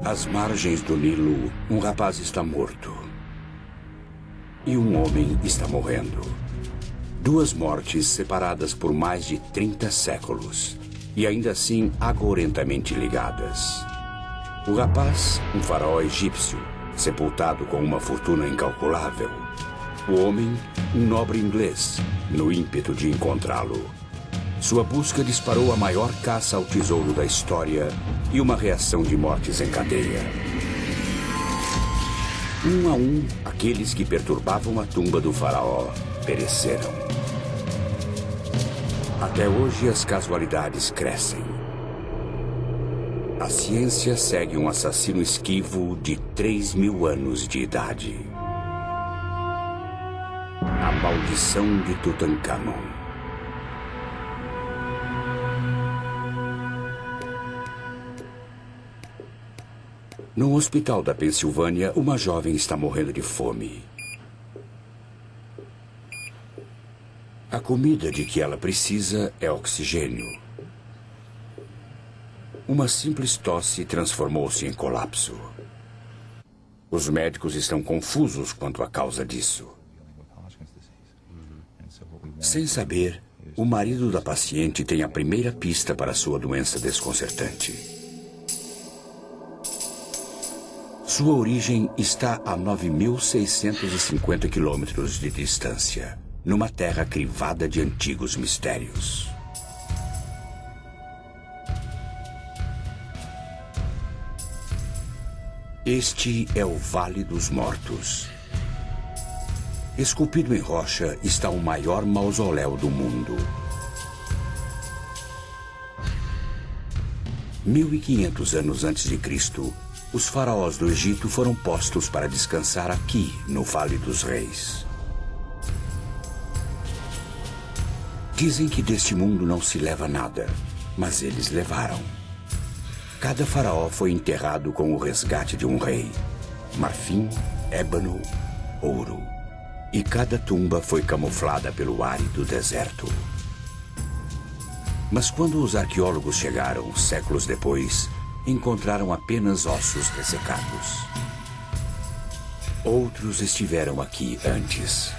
Às margens do Nilo, um rapaz está morto. E um homem está morrendo. Duas mortes separadas por mais de 30 séculos. E ainda assim agourentamente ligadas. O rapaz, um faraó egípcio, sepultado com uma fortuna incalculável. O homem, um nobre inglês, no ímpeto de encontrá-lo. Sua busca disparou a maior caça ao tesouro da história e uma reação de mortes em cadeia. Um a um, aqueles que perturbavam a tumba do faraó pereceram. Até hoje as casualidades crescem. A ciência segue um assassino esquivo de 3.000 anos de idade. A maldição de Tutancâmon. No hospital da Pensilvânia, uma jovem está morrendo de fome. A comida de que ela precisa é oxigênio. Uma simples tosse transformou-se em colapso. Os médicos estão confusos quanto à causa disso. Sem saber, o marido da paciente tem a primeira pista para sua doença desconcertante. Sua origem está a 9.650 quilômetros de distância, numa terra crivada de antigos mistérios. Este é o Vale dos Mortos. Esculpido em rocha está o maior mausoléu do mundo. 1500 anos antes de Cristo, os faraós do Egito foram postos para descansar aqui, no Vale dos Reis. Dizem que deste mundo não se leva nada, mas eles levaram. Cada faraó foi enterrado com o resgate de um rei. Marfim, ébano, ouro. E cada tumba foi camuflada pelo árido deserto. Mas quando os arqueólogos chegaram, séculos depois, encontraram apenas ossos ressecados. Outros estiveram aqui antes.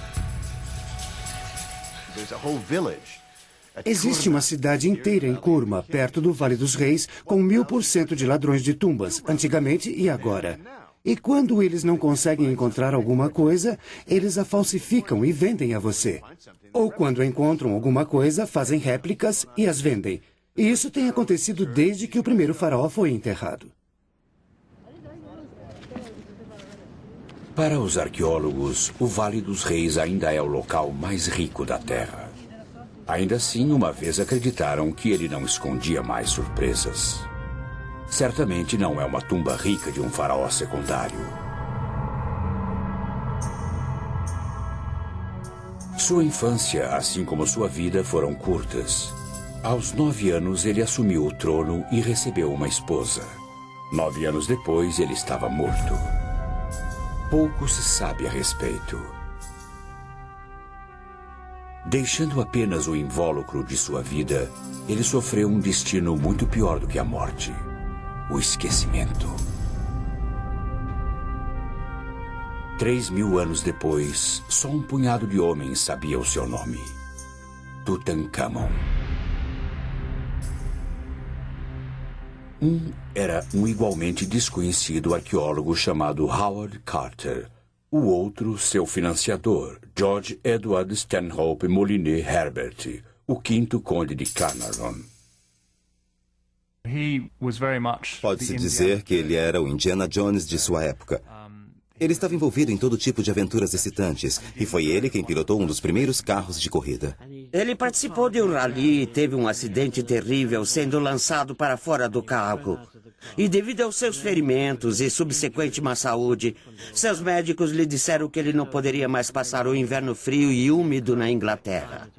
Existe uma cidade inteira em Kurma, perto do Vale dos Reis, com 1000% de ladrões de tumbas, antigamente e agora. E quando eles não conseguem encontrar alguma coisa, eles a falsificam e vendem a você. Ou quando encontram alguma coisa, fazem réplicas e as vendem. E isso tem acontecido desde que o primeiro faraó foi enterrado. Para os arqueólogos, o Vale dos Reis ainda é o local mais rico da Terra. Ainda assim, uma vez acreditaram que ele não escondia mais surpresas. Certamente não é uma tumba rica de um faraó secundário. Sua infância, assim como sua vida, foram curtas. Aos 9 anos, ele assumiu o trono e recebeu uma esposa. 9 anos depois, ele estava morto. Pouco se sabe a respeito. Deixando apenas o invólucro de sua vida, ele sofreu um destino muito pior do que a morte: o esquecimento. 3.000 anos depois, só um punhado de homens sabia o seu nome: Tutancâmon. Um era um igualmente desconhecido arqueólogo chamado Howard Carter. O outro, seu financiador, George Edward Stanhope Molyneux Herbert, o quinto conde de Carnarvon. Pode-se dizer que ele era o Indiana Jones de sua época. Ele estava envolvido em todo tipo de aventuras excitantes, e foi ele quem pilotou um dos primeiros carros de corrida. Ele participou de um rally e teve um acidente terrível sendo lançado para fora do carro. E devido aos seus ferimentos e subsequente má saúde, seus médicos lhe disseram que ele não poderia mais passar o inverno frio e úmido na Inglaterra.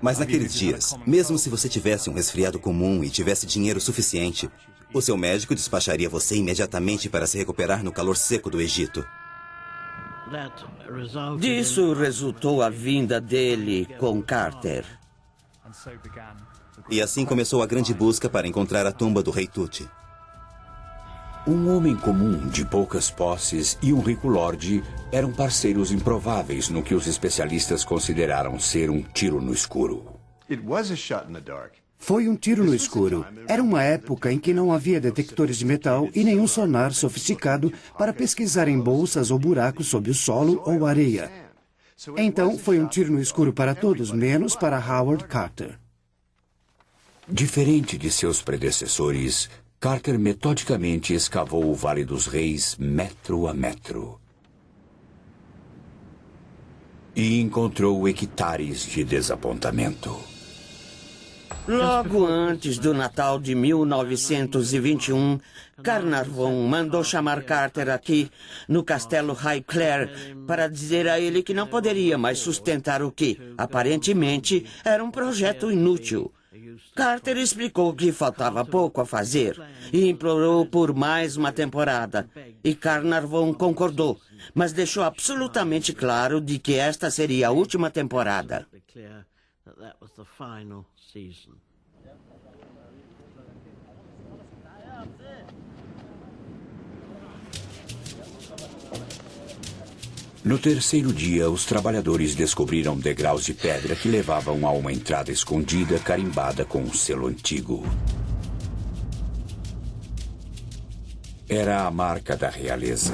Mas naqueles dias, mesmo se você tivesse um resfriado comum e tivesse dinheiro suficiente, o seu médico despacharia você imediatamente para se recuperar no calor seco do Egito. Disso resultou a vinda dele com Carter. E assim começou a grande busca para encontrar a tumba do rei Tut. Um homem comum de poucas posses e um rico lorde eram parceiros improváveis no que os especialistas consideraram ser um tiro no escuro. Foi um tiro no escuro. Era uma época em que não havia detectores de metal e nenhum sonar sofisticado para pesquisar em bolsas ou buracos sob o solo ou areia. Então, foi um tiro no escuro para todos, menos para Howard Carter. Diferente de seus predecessores, Carter metodicamente escavou o Vale dos Reis metro a metro. E encontrou hectares de desapontamento. Logo antes do Natal de 1921, Carnarvon mandou chamar Carter aqui, no castelo Highclere, para dizer a ele que não poderia mais sustentar o que, aparentemente, era um projeto inútil. Carter explicou que faltava pouco a fazer e implorou por mais uma temporada. E Carnarvon concordou, mas deixou absolutamente claro de que esta seria a última temporada. No terceiro dia, os trabalhadores descobriram degraus de pedra que levavam a uma entrada escondida carimbada com um selo antigo. Era a marca da realeza.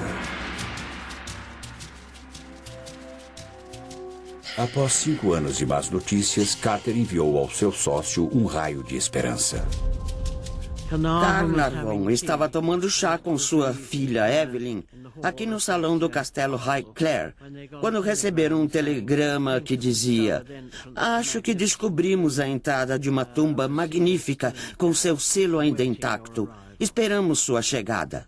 Após 5 anos de más notícias, Carter enviou ao seu sócio um raio de esperança. Carnarvon estava tomando chá com sua filha Evelyn aqui no salão do castelo Highclere, quando receberam um telegrama que dizia: "Acho que descobrimos a entrada de uma tumba magnífica com seu selo ainda intacto. Esperamos sua chegada."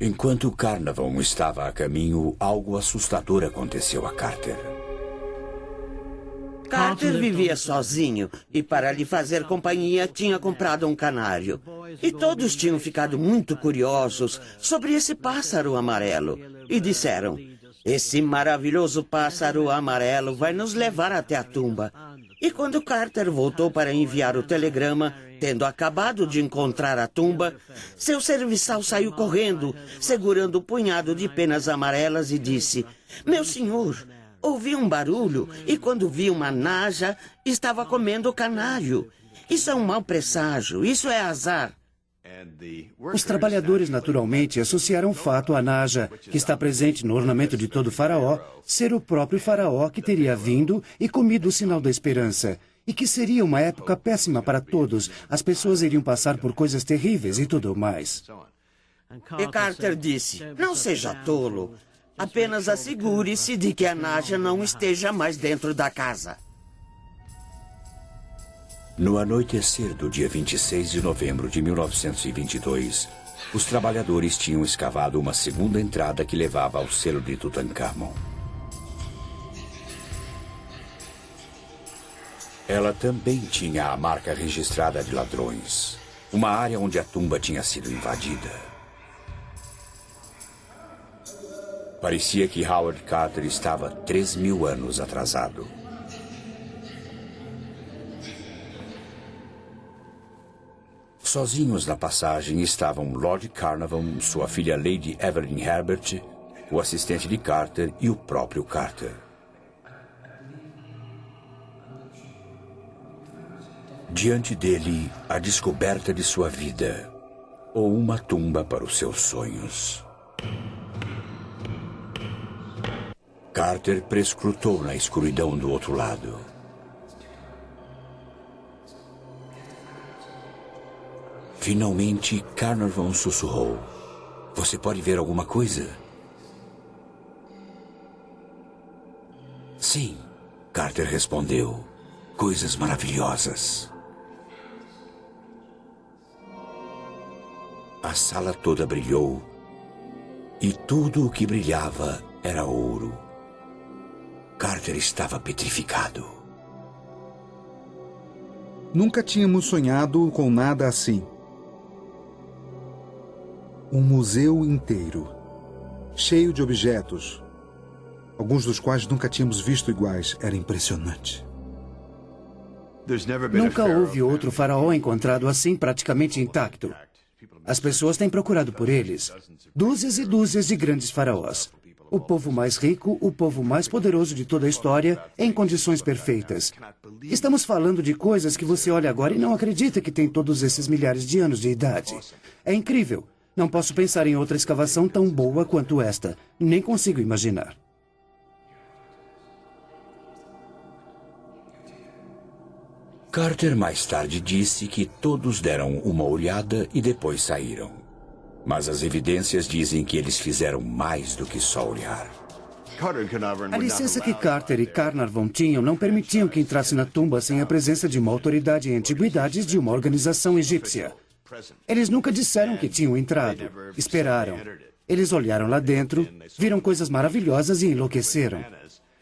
Enquanto Carnarvon estava a caminho, algo assustador aconteceu a Carter. Carter vivia sozinho e, para lhe fazer companhia, tinha comprado um canário. E todos tinham ficado muito curiosos sobre esse pássaro amarelo. E disseram: "Esse maravilhoso pássaro amarelo vai nos levar até a tumba." E quando Carter voltou para enviar o telegrama, tendo acabado de encontrar a tumba, seu serviçal saiu correndo, segurando um punhado de penas amarelas e disse: "Meu senhor, ouvi um barulho e quando vi uma naja, estava comendo o canário. Isso é um mau presságio, isso é azar." Os trabalhadores naturalmente associaram o fato à naja, que está presente no ornamento de todo faraó, ser o próprio faraó que teria vindo e comido o sinal da esperança. E que seria uma época péssima para todos. As pessoas iriam passar por coisas terríveis e tudo mais. E Carter disse: "Não seja tolo. Apenas assegure-se de que a naja não esteja mais dentro da casa." No anoitecer do dia 26 de novembro de 1922, os trabalhadores tinham escavado uma segunda entrada que levava ao selo de Tutankhamon. Ela também tinha a marca registrada de ladrões, uma área onde a tumba tinha sido invadida. Parecia que Howard Carter estava 3.000 anos atrasado. Sozinhos na passagem estavam Lord Carnarvon, sua filha Lady Evelyn Herbert, o assistente de Carter e o próprio Carter. Diante dele, a descoberta de sua vida, ou uma tumba para os seus sonhos. Carter prescrutou na escuridão do outro lado. Finalmente, Carnarvon sussurrou: "Você pode ver alguma coisa?" "Sim", Carter respondeu. "Coisas maravilhosas." A sala toda brilhou e tudo o que brilhava era ouro. Carter estava petrificado. Nunca tínhamos sonhado com nada assim. Um museu inteiro, cheio de objetos, alguns dos quais nunca tínhamos visto iguais. Era impressionante. Nunca houve outro faraó encontrado assim, praticamente intacto. As pessoas têm procurado por eles. Dúzias e dúzias de grandes faraós. O povo mais rico, o povo mais poderoso de toda a história, em condições perfeitas. Estamos falando de coisas que você olha agora e não acredita que tem todos esses milhares de anos de idade. É incrível. Não posso pensar em outra escavação tão boa quanto esta. Nem consigo imaginar. Carter mais tarde disse que todos deram uma olhada e depois saíram. Mas as evidências dizem que eles fizeram mais do que só olhar. A licença que Carter e Carnarvon tinham não permitiam que entrasse na tumba sem a presença de uma autoridade em antiguidades de uma organização egípcia. Eles nunca disseram que tinham entrado. Esperaram. Eles olharam lá dentro, viram coisas maravilhosas e enlouqueceram.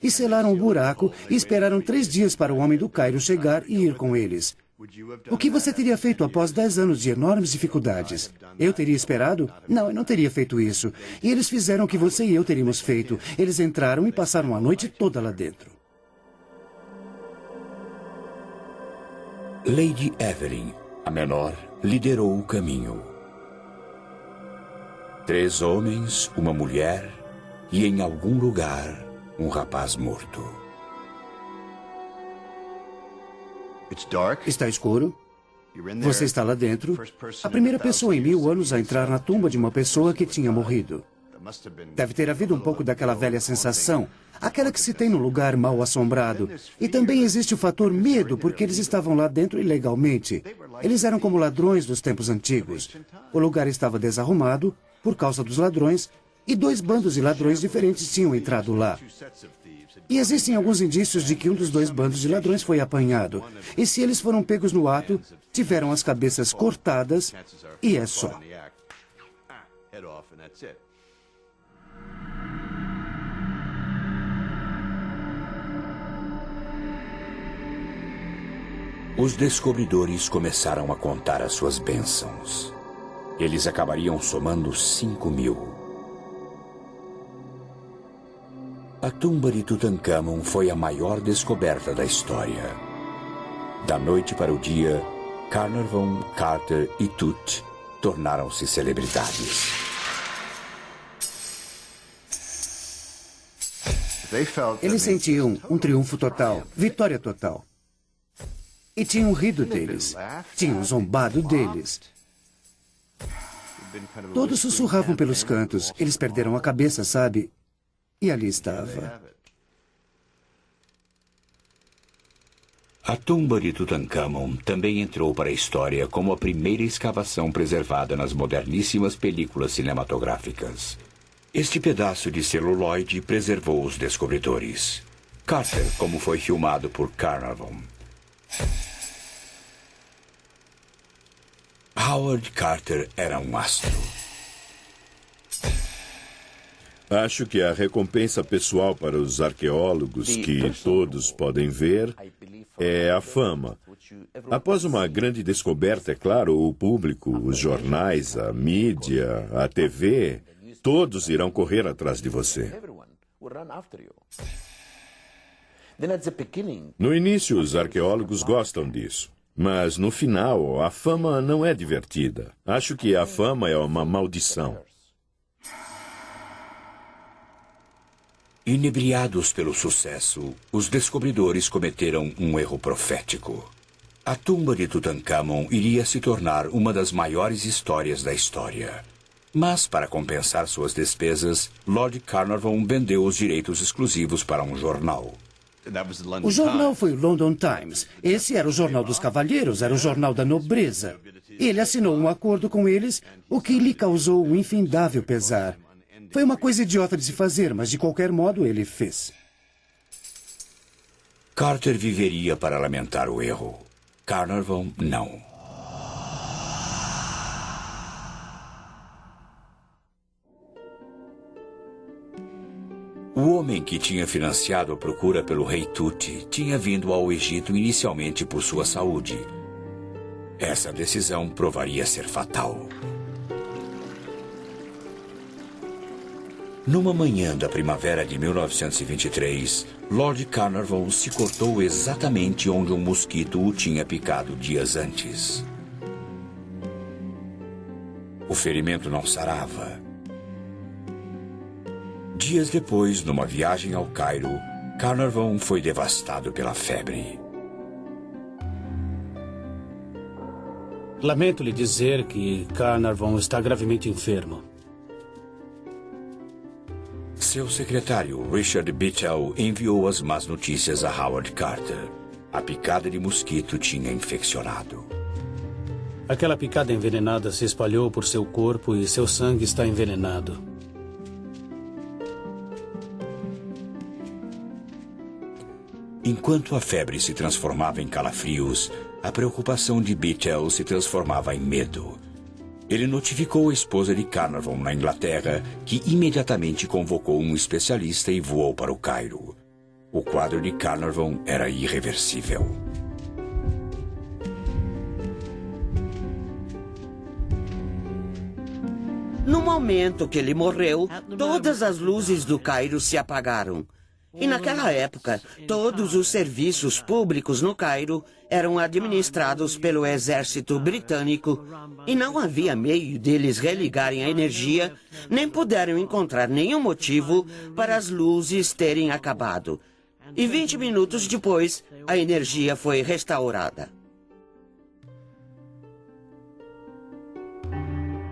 E selaram o buraco e esperaram 3 dias para o homem do Cairo chegar e ir com eles. O que você teria feito após 10 anos de enormes dificuldades? Eu teria esperado? Não, eu não teria feito isso. E eles fizeram o que você e eu teríamos feito. Eles entraram e passaram a noite toda lá dentro. Lady Evelyn, a menor, liderou o caminho. 3 homens, uma mulher e, em algum lugar, um rapaz morto. Está escuro? Você está lá dentro? A primeira pessoa em 1000 anos a entrar na tumba de uma pessoa que tinha morrido. Deve ter havido um pouco daquela velha sensação, aquela que se tem no lugar mal assombrado. E também existe o fator medo, porque eles estavam lá dentro ilegalmente. Eles eram como ladrões dos tempos antigos. O lugar estava desarrumado por causa dos ladrões, e 2 bandos de ladrões diferentes tinham entrado lá. E existem alguns indícios de que um dos 2 bandos de ladrões foi apanhado. E se eles foram pegos no ato, tiveram as cabeças cortadas, e é só. Os descobridores começaram a contar as suas bênçãos. Eles acabariam somando 5.000. A tumba de Tutankhamon foi a maior descoberta da história. Da noite para o dia, Carnarvon, Carter e Tut tornaram-se celebridades. Eles sentiam um triunfo total, vitória total. E tinham rido deles, tinham zombado deles. Todos sussurravam pelos cantos, eles perderam a cabeça, sabe? E ali estava. A tumba de Tutankhamon também entrou para a história como a primeira escavação preservada nas moderníssimas películas cinematográficas. Este pedaço de celuloide preservou os descobridores. Carter, como foi filmado por Carnarvon. Howard Carter era um astro. Acho que a recompensa pessoal para os arqueólogos, que todos podem ver, é a fama. Após uma grande descoberta, é claro, o público, os jornais, a mídia, a TV, todos irão correr atrás de você. No início, os arqueólogos gostam disso. Mas, no final, a fama não é divertida. Acho que a fama é uma maldição. Inebriados pelo sucesso, os descobridores cometeram um erro profético. A tumba de Tutankhamon iria se tornar uma das maiores histórias da história. Mas, para compensar suas despesas, Lord Carnarvon vendeu os direitos exclusivos para um jornal. O jornal foi o London Times. Esse era o jornal dos cavalheiros, era o jornal da nobreza. Ele assinou um acordo com eles, o que lhe causou um infindável pesar. Foi uma coisa idiota de se fazer, mas de qualquer modo ele fez. Carter viveria para lamentar o erro. Carnarvon, não. O homem que tinha financiado a procura pelo rei Tut tinha vindo ao Egito inicialmente por sua saúde. Essa decisão provaria ser fatal. Numa manhã da primavera de 1923, Lord Carnarvon se cortou exatamente onde um mosquito o tinha picado dias antes. O ferimento não sarava. Dias depois, numa viagem ao Cairo, Carnarvon foi devastado pela febre. Lamento lhe dizer que Carnarvon está gravemente enfermo. Seu secretário, Richard Bittell, enviou as más notícias a Howard Carter. A picada de mosquito tinha infeccionado. Aquela picada envenenada se espalhou por seu corpo e seu sangue está envenenado. Enquanto a febre se transformava em calafrios, a preocupação de Bittell se transformava em medo. Ele notificou a esposa de Carnarvon na Inglaterra, que imediatamente convocou um especialista e voou para o Cairo. O quadro de Carnarvon era irreversível. No momento que ele morreu, todas as luzes do Cairo se apagaram. E naquela época, todos os serviços públicos no Cairo eram administrados pelo exército britânico e não havia meio deles religarem a energia, nem puderam encontrar nenhum motivo para as luzes terem acabado. E 20 minutos depois, a energia foi restaurada.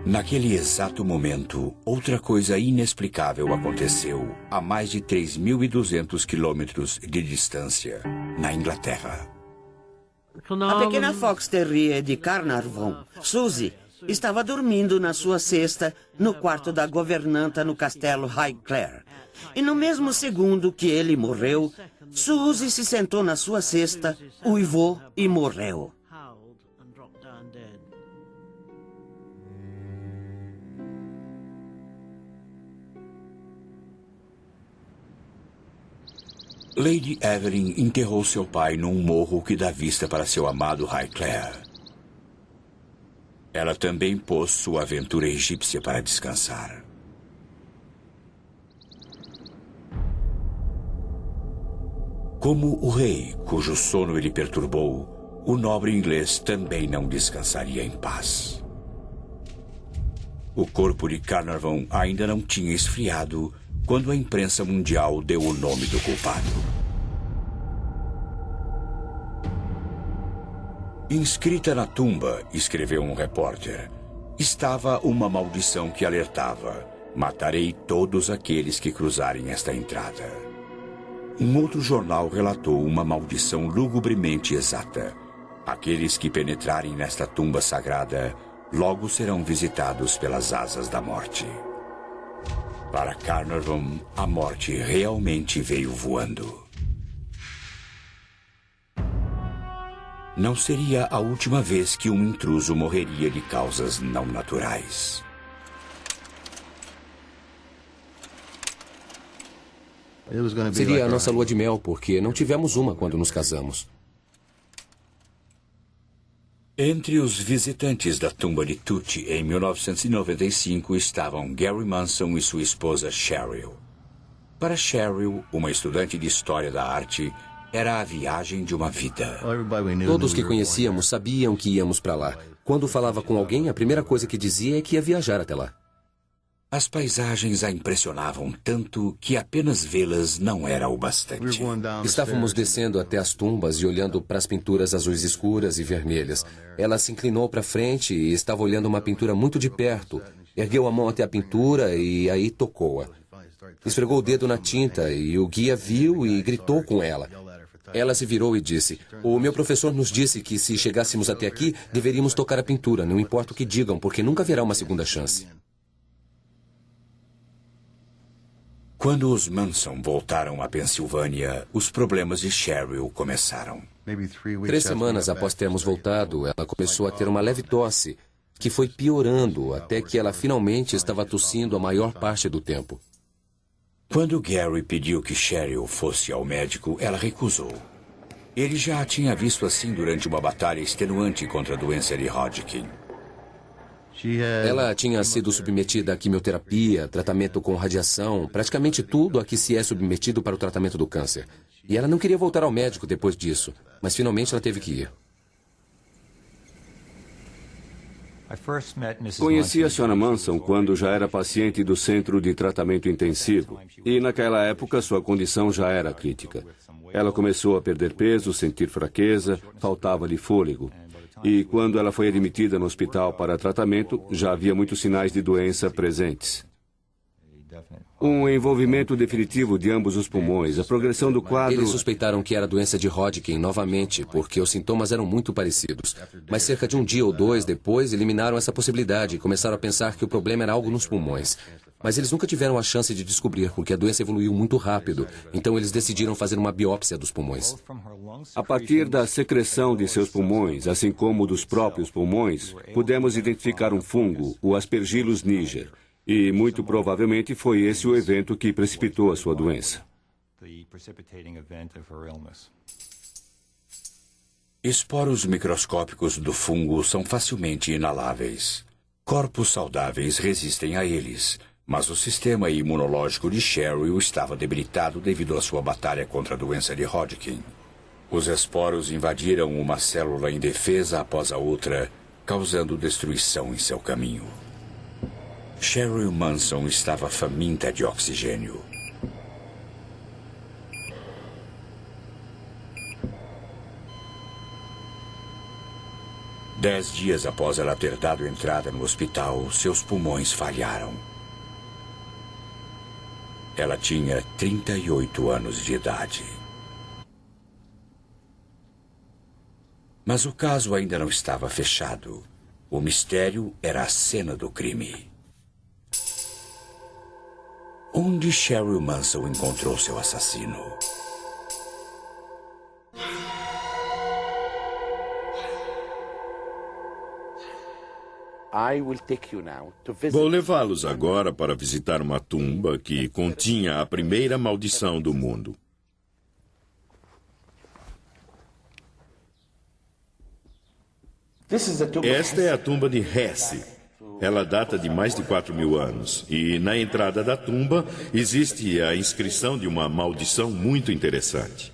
Naquele exato momento, outra coisa inexplicável aconteceu a mais de 3.200 quilômetros de distância, na Inglaterra. A pequena Fox Terrier de Carnarvon, Suzy, estava dormindo na sua cesta no quarto da governanta no castelo Highclere. E no mesmo segundo que ele morreu, Suzy se sentou na sua cesta, uivou e morreu. Lady Evelyn enterrou seu pai num morro que dá vista para seu amado Highclere. Ela também pôs sua aventura egípcia para descansar. Como o rei, cujo sono ele perturbou, o nobre inglês também não descansaria em paz. O corpo de Carnarvon ainda não tinha esfriado quando a imprensa mundial deu o nome do culpado. Inscrita na tumba, escreveu um repórter, estava uma maldição que alertava: matarei todos aqueles que cruzarem esta entrada. Um outro jornal relatou uma maldição lugubremente exata: aqueles que penetrarem nesta tumba sagrada logo serão visitados pelas asas da morte. Para Carnarvon, a morte realmente veio voando. Não seria a última vez que um intruso morreria de causas não naturais. Seria a nossa lua de mel, porque não tivemos uma quando nos casamos. Entre os visitantes da tumba de Tut em 1995 estavam Gary Manson e sua esposa Cheryl. Para Cheryl, uma estudante de História da Arte, era a viagem de uma vida. Todos que conhecíamos sabiam que íamos para lá. Quando falava com alguém, a primeira coisa que dizia é que ia viajar até lá. As paisagens a impressionavam tanto que apenas vê-las não era o bastante. Estávamos descendo até as tumbas e olhando para as pinturas azuis escuras e vermelhas. Ela se inclinou para frente e estava olhando uma pintura muito de perto. Ergueu a mão até a pintura e aí tocou-a. Esfregou o dedo na tinta e o guia viu e gritou com ela. Ela se virou e disse: "O meu professor nos disse que se chegássemos até aqui, deveríamos tocar a pintura, não importa o que digam, porque nunca haverá uma segunda chance." Quando os Manson voltaram à Pensilvânia, os problemas de Cheryl começaram. 3 semanas após termos voltado, ela começou a ter uma leve tosse, que foi piorando até que ela finalmente estava tossindo a maior parte do tempo. Quando Gary pediu que Cheryl fosse ao médico, ela recusou. Ele já a tinha visto assim durante uma batalha extenuante contra a doença de Hodgkin. Ela tinha sido submetida a quimioterapia, tratamento com radiação, praticamente tudo a que se é submetido para o tratamento do câncer. E ela não queria voltar ao médico depois disso, mas finalmente ela teve que ir. Conheci a Sra. Manson quando já era paciente do centro de tratamento intensivo. E naquela época sua condição já era crítica. Ela começou a perder peso, sentir fraqueza, faltava-lhe fôlego. E quando ela foi admitida no hospital para tratamento, já havia muitos sinais de doença presentes. Um envolvimento definitivo de ambos os pulmões, a progressão do quadro... Eles suspeitaram que era doença de Hodgkin novamente, porque os sintomas eram muito parecidos. Mas cerca de um dia ou dois depois, eliminaram essa possibilidade e começaram a pensar que o problema era algo nos pulmões. Mas eles nunca tiveram a chance de descobrir, porque a doença evoluiu muito rápido. Então eles decidiram fazer uma biópsia dos pulmões. A partir da secreção de seus pulmões, assim como dos próprios pulmões, pudemos identificar um fungo, o Aspergillus niger. E, muito provavelmente, foi esse o evento que precipitou a sua doença. Esporos microscópicos do fungo são facilmente inaláveis. Corpos saudáveis resistem a eles, mas o sistema imunológico de Cheryl estava debilitado devido à sua batalha contra a doença de Hodgkin. Os esporos invadiram uma célula indefesa após a outra, causando destruição em seu caminho. Cheryl Manson estava faminta de oxigênio. Dez dias após ela ter dado entrada no hospital, seus pulmões falharam. Ela tinha 38 anos de idade. Mas o caso ainda não estava fechado. O mistério era a cena do crime. Onde Cheryl Manson encontrou seu assassino? Vou levá-los agora para visitar uma tumba que continha a primeira maldição do mundo. Esta é a tumba de Hesse. Ela data de mais de 4.000 anos. E na entrada da tumba existe a inscrição de uma maldição muito interessante.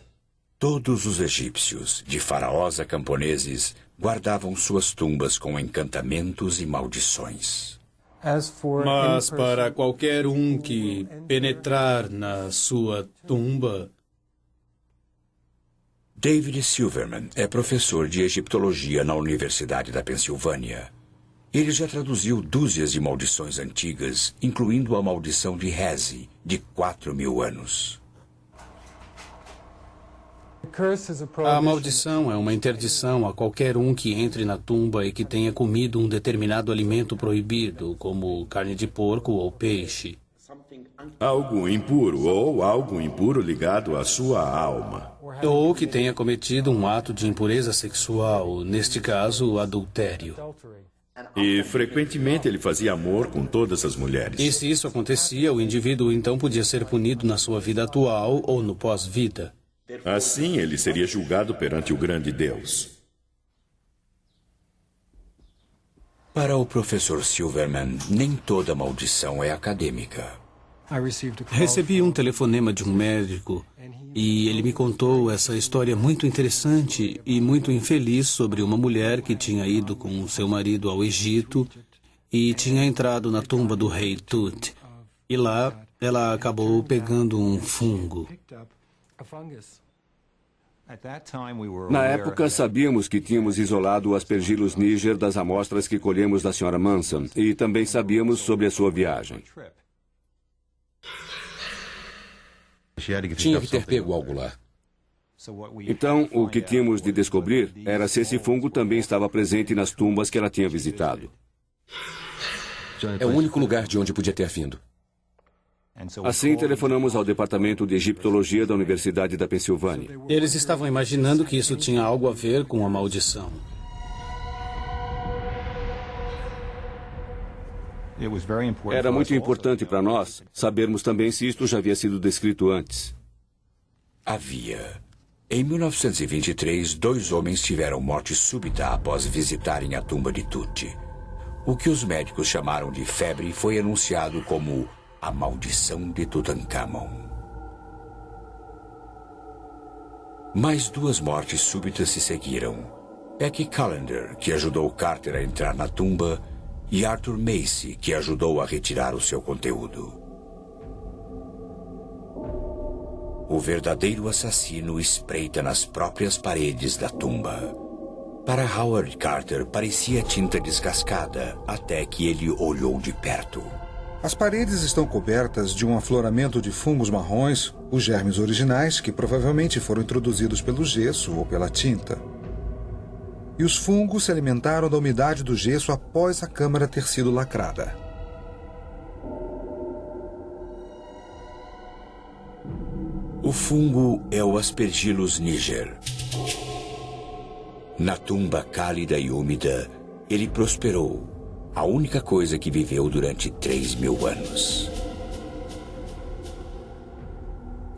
Todos os egípcios, de faraós a camponeses, guardavam suas tumbas com encantamentos e maldições. Mas para qualquer um que penetrar na sua tumba... David Silverman é professor de egiptologia na Universidade da Pensilvânia. Ele já traduziu dúzias de maldições antigas, incluindo a maldição de Hesse, de 4.000 anos. A maldição é uma interdição a qualquer um que entre na tumba e que tenha comido um determinado alimento proibido, como carne de porco ou peixe. Algo impuro ou algo impuro ligado à sua alma. Ou que tenha cometido um ato de impureza sexual, neste caso, adultério. E frequentemente ele fazia amor com todas as mulheres. E se isso acontecia, o indivíduo então podia ser punido na sua vida atual ou no pós-vida. Assim, ele seria julgado perante o grande Deus. Para o professor Silverman, nem toda maldição é acadêmica. Recebi um telefonema de um médico e ele me contou essa história muito interessante e muito infeliz sobre uma mulher que tinha ido com seu marido ao Egito e tinha entrado na tumba do rei Tut. E lá ela acabou pegando um fungo. Na época, sabíamos que tínhamos isolado o Aspergillus niger das amostras que colhemos da Sra. Manson e também sabíamos sobre a sua viagem. Tinha que ter pego algo lá. Então, o que tínhamos de descobrir era se esse fungo também estava presente nas tumbas que ela tinha visitado. É o único lugar de onde podia ter vindo. Assim, telefonamos ao Departamento de Egiptologia da Universidade da Pensilvânia. Eles estavam imaginando que isso tinha algo a ver com a maldição. Era muito importante para nós sabermos também se isto já havia sido descrito antes. Havia. Em 1923, 2 homens tiveram morte súbita após visitarem a tumba de Tut. O que os médicos chamaram de febre foi anunciado como a maldição de Tutankhamon. Mais 2 mortes súbitas se seguiram. Becky Callender, que ajudou Carter a entrar na tumba, e Arthur Macy, que ajudou a retirar o seu conteúdo. O verdadeiro assassino espreita nas próprias paredes da tumba. Para Howard Carter, parecia tinta descascada, até que ele olhou de perto. As paredes estão cobertas de um afloramento de fungos marrons, os germes originais que provavelmente foram introduzidos pelo gesso ou pela tinta. E os fungos se alimentaram da umidade do gesso após a câmara ter sido lacrada. O fungo é o Aspergillus niger. Na tumba cálida e úmida, ele prosperou, a única coisa que viveu durante 3.000 anos.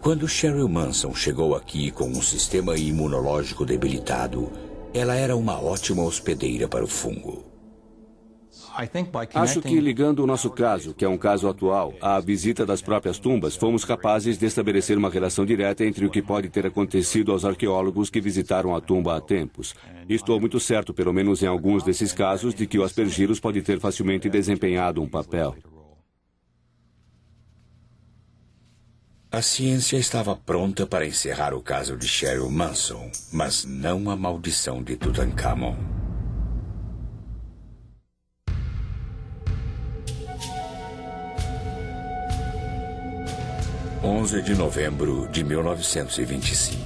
Quando Cheryl Manson chegou aqui com um sistema imunológico debilitado, ela era uma ótima hospedeira para o fungo. Acho que ligando o nosso caso, que é um caso atual, à visita das próprias tumbas, fomos capazes de estabelecer uma relação direta entre o que pode ter acontecido aos arqueólogos que visitaram a tumba há tempos. Estou muito certo, pelo menos em alguns desses casos, de que o Aspergillus pode ter facilmente desempenhado um papel. A ciência estava pronta para encerrar o caso de Cheryl Manson, mas não a maldição de Tutankhamon. – 11 de novembro de 1925.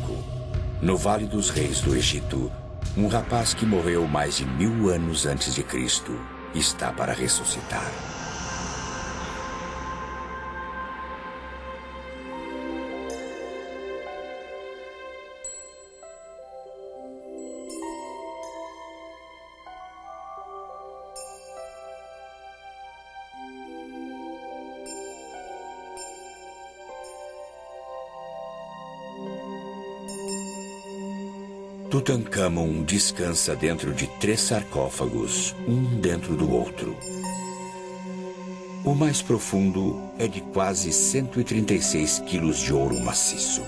No Vale dos Reis do Egito, um rapaz que morreu mais de 1000 anos antes de Cristo está para ressuscitar. Tutankhamon descansa dentro de 3 sarcófagos, um dentro do outro. O mais profundo é de quase 136 quilos de ouro maciço.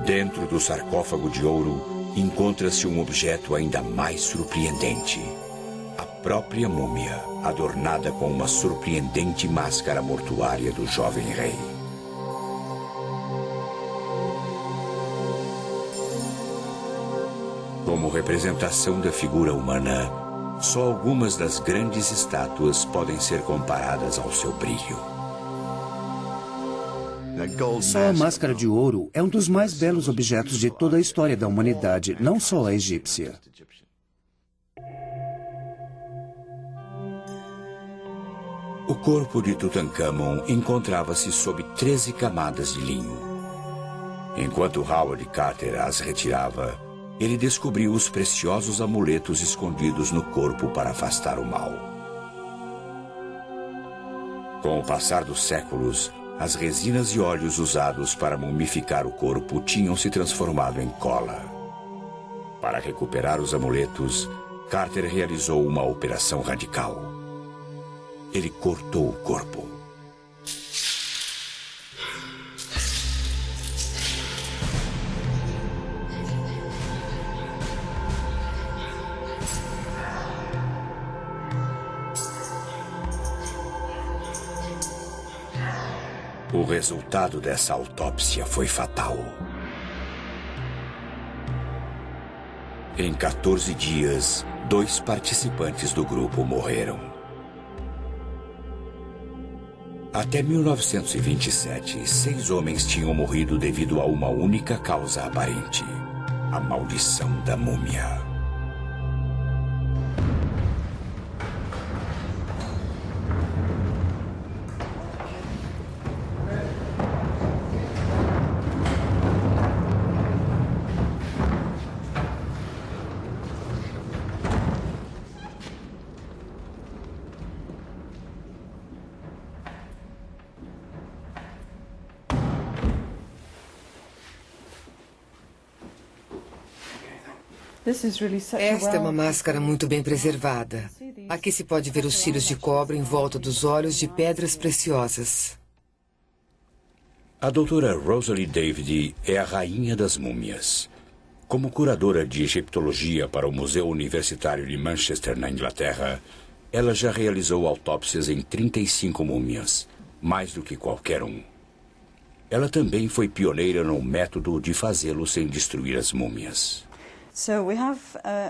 Dentro do sarcófago de ouro encontra-se um objeto ainda mais surpreendente. A própria múmia, adornada com uma surpreendente máscara mortuária do jovem rei. Como representação da figura humana, só algumas das grandes estátuas podem ser comparadas ao seu brilho. Só a máscara de ouro é um dos mais belos objetos de toda a história da humanidade, não só a egípcia. O corpo de Tutankhamon encontrava-se sob 13 camadas de linho. Enquanto Howard Carter as retirava, ele descobriu os preciosos amuletos escondidos no corpo para afastar o mal. Com o passar dos séculos, as resinas e óleos usados para mumificar o corpo tinham se transformado em cola. Para recuperar os amuletos, Carter realizou uma operação radical. Ele cortou o corpo. O resultado dessa autópsia foi fatal. Em 14 dias, 2 participantes do grupo morreram. Até 1927, 6 homens tinham morrido devido a uma única causa aparente: a maldição da múmia. Esta é uma máscara muito bem preservada. Aqui se pode ver os cílios de cobre em volta dos olhos de pedras preciosas. A doutora Rosalie David é a rainha das múmias. Como curadora de egiptologia para o Museu Universitário de Manchester, na Inglaterra, ela já realizou autópsias em 35 múmias, mais do que qualquer um. Ela também foi pioneira no método de fazê-lo sem destruir as múmias.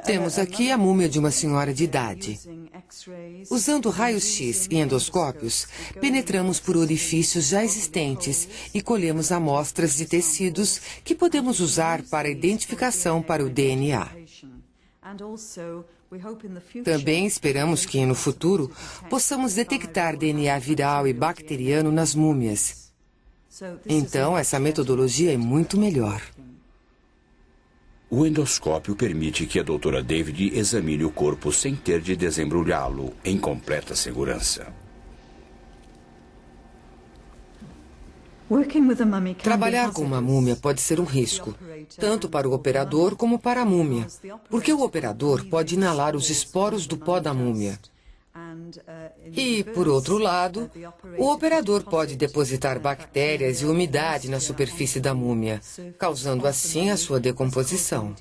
Temos aqui a múmia de uma senhora de idade. Usando raios-x e endoscópios, penetramos por orifícios já existentes e colhemos amostras de tecidos que podemos usar para identificação para o DNA. Também esperamos que, no futuro, possamos detectar DNA viral e bacteriano nas múmias. Então, essa metodologia é muito melhor. O endoscópio permite que a doutora David examine o corpo sem ter de desembrulhá-lo, em completa segurança. Trabalhar com uma múmia pode ser um risco, tanto para o operador como para a múmia, porque o operador pode inalar os esporos do pó da múmia. E, por outro lado, o operador pode depositar bactérias e umidade na superfície da múmia, causando assim a sua decomposição.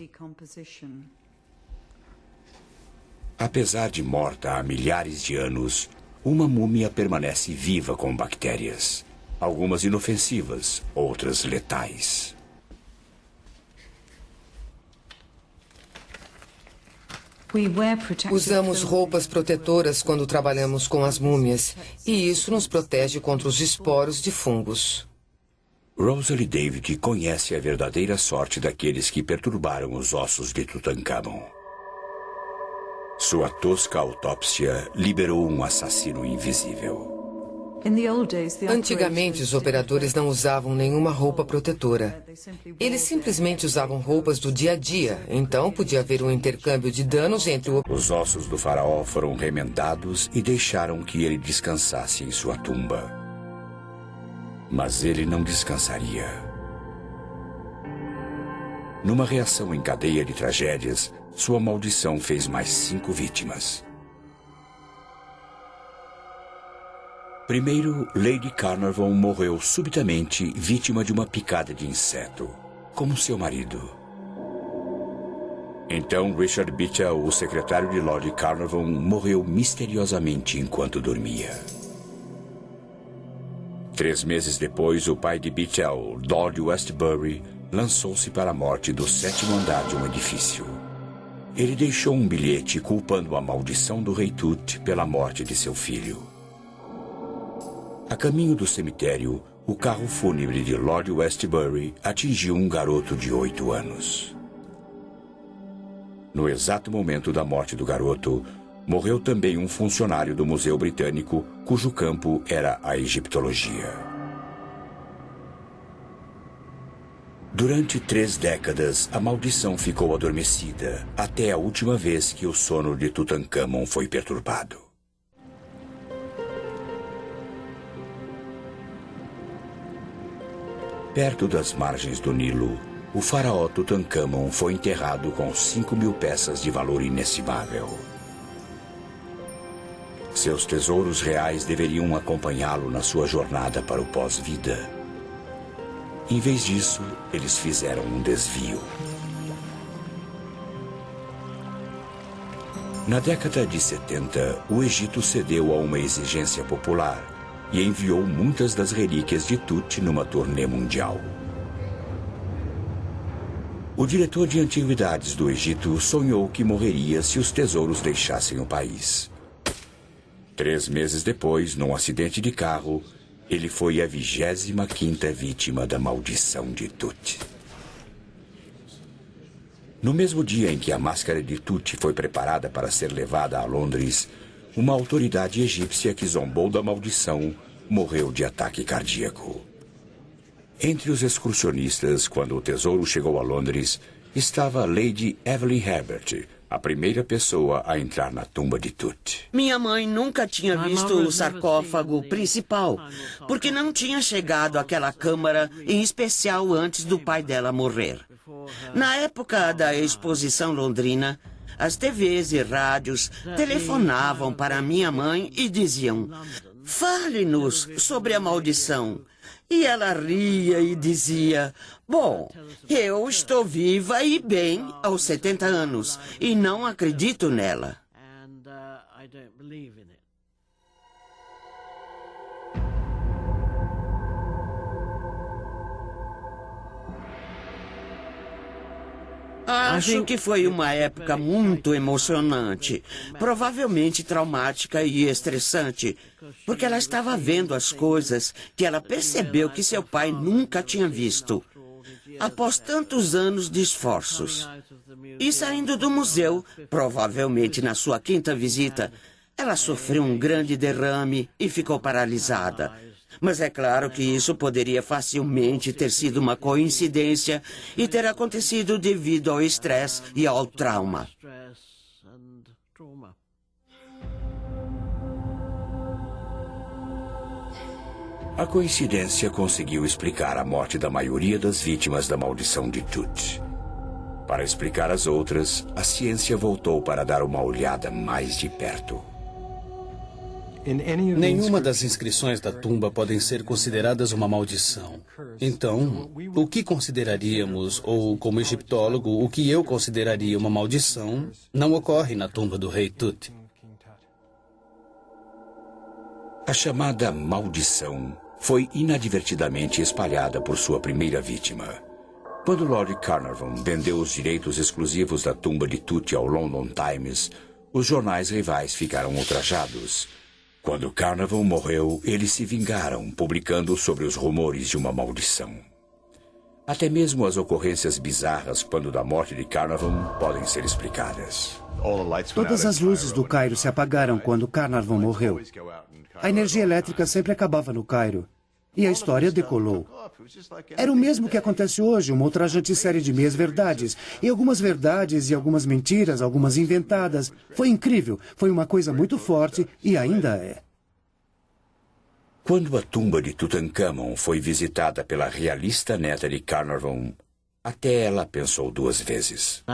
Apesar de morta há milhares de anos, uma múmia permanece viva com bactérias. Algumas inofensivas, outras letais. Usamos roupas protetoras quando trabalhamos com as múmias, e isso nos protege contra os esporos de fungos. Rosalie David conhece a verdadeira sorte daqueles que perturbaram os ossos de Tutancâmon. Sua tosca autópsia liberou um assassino invisível. Antigamente, os operadores não usavam nenhuma roupa protetora. Eles simplesmente usavam roupas do dia a dia, então podia haver um intercâmbio de danos entre o... Os ossos do faraó foram remendados e deixaram que ele descansasse em sua tumba. Mas ele não descansaria. Numa reação em cadeia de tragédias, sua maldição fez mais 5 vítimas. Primeiro, Lady Carnarvon morreu subitamente vítima de uma picada de inseto, como seu marido. Então, Richard Bichel, o secretário de Lord Carnarvon, morreu misteriosamente enquanto dormia. 3 meses depois, o pai de Bichel, Lord Westbury, lançou-se para a morte do 7º andar de um edifício. Ele deixou um bilhete culpando a maldição do rei Tut pela morte de seu filho. A caminho do cemitério, o carro fúnebre de Lord Westbury atingiu um garoto de 8 anos. No exato momento da morte do garoto, morreu também um funcionário do Museu Britânico, cujo campo era a egiptologia. Durante 3 décadas, a maldição ficou adormecida, até a última vez que o sono de Tutancâmon foi perturbado. Perto das margens do Nilo, o faraó Tutancâmon foi enterrado com 5.000 peças de valor inestimável. Seus tesouros reais deveriam acompanhá-lo na sua jornada para o pós-vida. Em vez disso, eles fizeram um desvio. Na década de 70, o Egito cedeu a uma exigência popular e enviou muitas das relíquias de Tut numa turnê mundial. O diretor de antiguidades do Egito sonhou que morreria se os tesouros deixassem o país. 3 meses depois, num acidente de carro, ele foi a 25ª vítima da maldição de Tut. No mesmo dia em que a máscara de Tut foi preparada para ser levada a Londres, uma autoridade egípcia que zombou da maldição morreu de ataque cardíaco. Entre os excursionistas, quando o tesouro chegou a Londres, estava Lady Evelyn Herbert, a primeira pessoa a entrar na tumba de Tut. Minha mãe nunca tinha visto o sarcófago principal, porque não tinha chegado àquela câmara em especial antes do pai dela morrer. Na época da exposição londrina, as TVs e rádios telefonavam para minha mãe e diziam: "Fale-nos sobre a maldição." E ela ria e dizia: "Bom, eu estou viva e bem aos 70 anos e não acredito nela." Acho que foi uma época muito emocionante, provavelmente traumática e estressante, porque ela estava vendo as coisas que ela percebeu que seu pai nunca tinha visto, após tantos anos de esforços. E saindo do museu, provavelmente na sua 5ª visita, ela sofreu um grande derrame e ficou paralisada. Mas é claro que isso poderia facilmente ter sido uma coincidência e ter acontecido devido ao estresse e ao trauma. A coincidência conseguiu explicar a morte da maioria das vítimas da maldição de Tut. Para explicar as outras, a ciência voltou para dar uma olhada mais de perto. Nenhuma das inscrições da tumba podem ser consideradas uma maldição. Então, o que consideraríamos, ou como egiptólogo, o que eu consideraria uma maldição, não ocorre na tumba do rei Tut. A chamada maldição foi inadvertidamente espalhada por sua primeira vítima. Quando Lord Carnarvon vendeu os direitos exclusivos da tumba de Tut ao London Times, os jornais rivais ficaram ultrajados. Quando Carnarvon morreu, eles se vingaram, publicando sobre os rumores de uma maldição. Até mesmo as ocorrências bizarras quando da morte de Carnarvon podem ser explicadas. Todas as luzes do Cairo se apagaram quando Carnarvon morreu. A energia elétrica sempre acabava no Cairo. E a história decolou. Era o mesmo que acontece hoje, uma ultrajante série de meias-verdades. E algumas verdades e algumas mentiras, algumas inventadas. Foi incrível, foi uma coisa muito forte e ainda é. Quando a tumba de Tutankhamon foi visitada pela realista neta de Carnarvon, até ela pensou 2 vezes.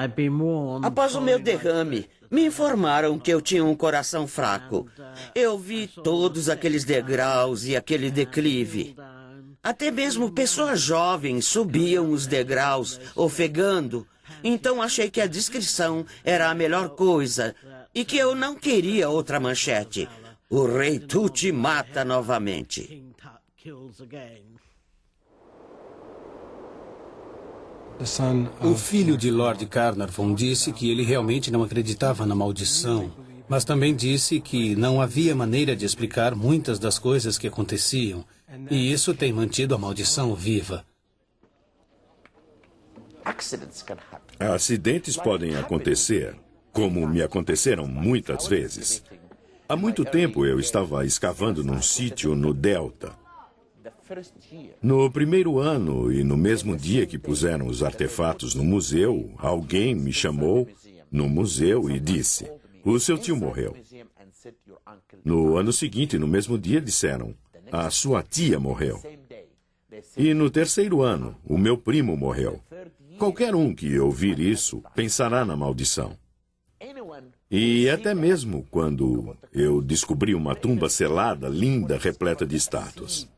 Após o meu derrame, me informaram que eu tinha um coração fraco. Eu vi todos aqueles degraus e aquele declive. Até mesmo pessoas jovens subiam os degraus, ofegando. Então achei que a descrição era a melhor coisa e que eu não queria outra manchete. O rei Tut mata novamente. O filho de Lord Carnarvon disse que ele realmente não acreditava na maldição, mas também disse que não havia maneira de explicar muitas das coisas que aconteciam, e isso tem mantido a maldição viva. Acidentes podem acontecer, como me aconteceram muitas vezes. Há muito tempo eu estava escavando num sítio no Delta. No primeiro ano e no mesmo dia que puseram os artefatos no museu, alguém me chamou no museu e disse: "O seu tio morreu." No ano seguinte, no mesmo dia, disseram: "A sua tia morreu." E no terceiro ano, o meu primo morreu. Qualquer um que ouvir isso pensará na maldição. E até mesmo quando eu descobri uma tumba selada, linda, repleta de estátuas.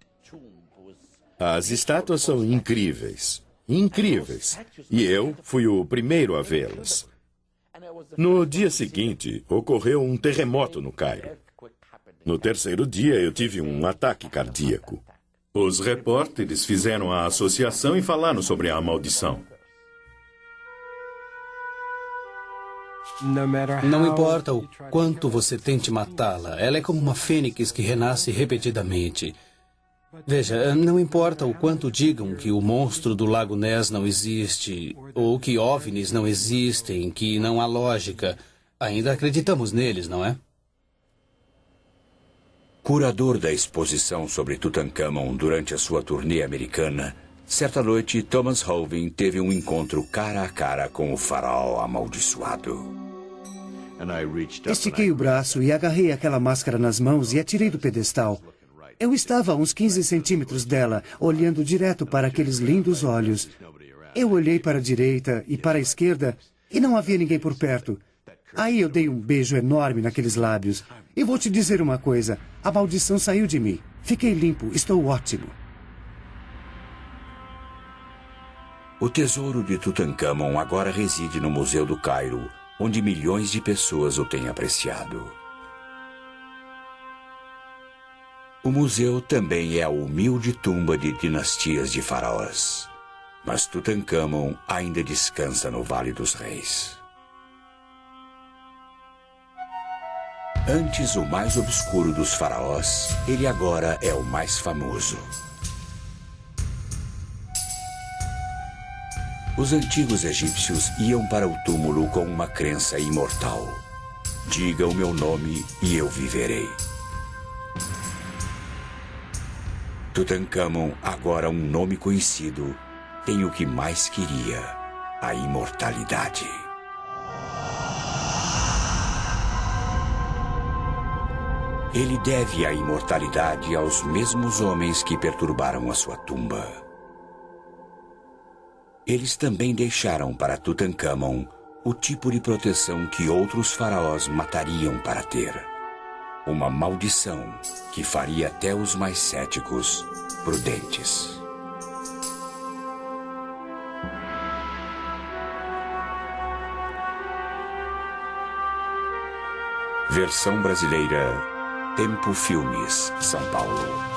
As estátuas são incríveis, incríveis. E eu fui o primeiro a vê-las. No dia seguinte, ocorreu um terremoto no Cairo. No terceiro dia, eu tive um ataque cardíaco. Os repórteres fizeram a associação e falaram sobre a maldição. Não importa o quanto você tente matá-la, ela é como uma fênix que renasce repetidamente. Veja, não importa o quanto digam que o monstro do Lago Ness não existe, ou que OVNIs não existem, que não há lógica, ainda acreditamos neles, não é? Curador da exposição sobre Tutankhamon durante a sua turnê americana, certa noite Thomas Holvin teve um encontro cara a cara com o faraó amaldiçoado. Estiquei o braço e agarrei aquela máscara nas mãos e atirei do pedestal. Eu estava a uns 15 centímetros dela, olhando direto para aqueles lindos olhos. Eu olhei para a direita e para a esquerda e não havia ninguém por perto. Aí eu dei um beijo enorme naqueles lábios. E vou te dizer uma coisa, a maldição saiu de mim. Fiquei limpo, estou ótimo. O tesouro de Tutancâmon agora reside no Museu do Cairo, onde milhões de pessoas o têm apreciado. O museu também é a humilde tumba de dinastias de faraós. Mas Tutancâmon ainda descansa no Vale dos Reis. Antes o mais obscuro dos faraós, ele agora é o mais famoso. Os antigos egípcios iam para o túmulo com uma crença imortal. Diga o meu nome e eu viverei. Tutancâmon, agora um nome conhecido, tem o que mais queria, a imortalidade. Ele deve a imortalidade aos mesmos homens que perturbaram a sua tumba. Eles também deixaram para Tutancâmon o tipo de proteção que outros faraós matariam para ter. Uma maldição que faria até os mais céticos prudentes. Versão brasileira, Tempo Filmes, São Paulo.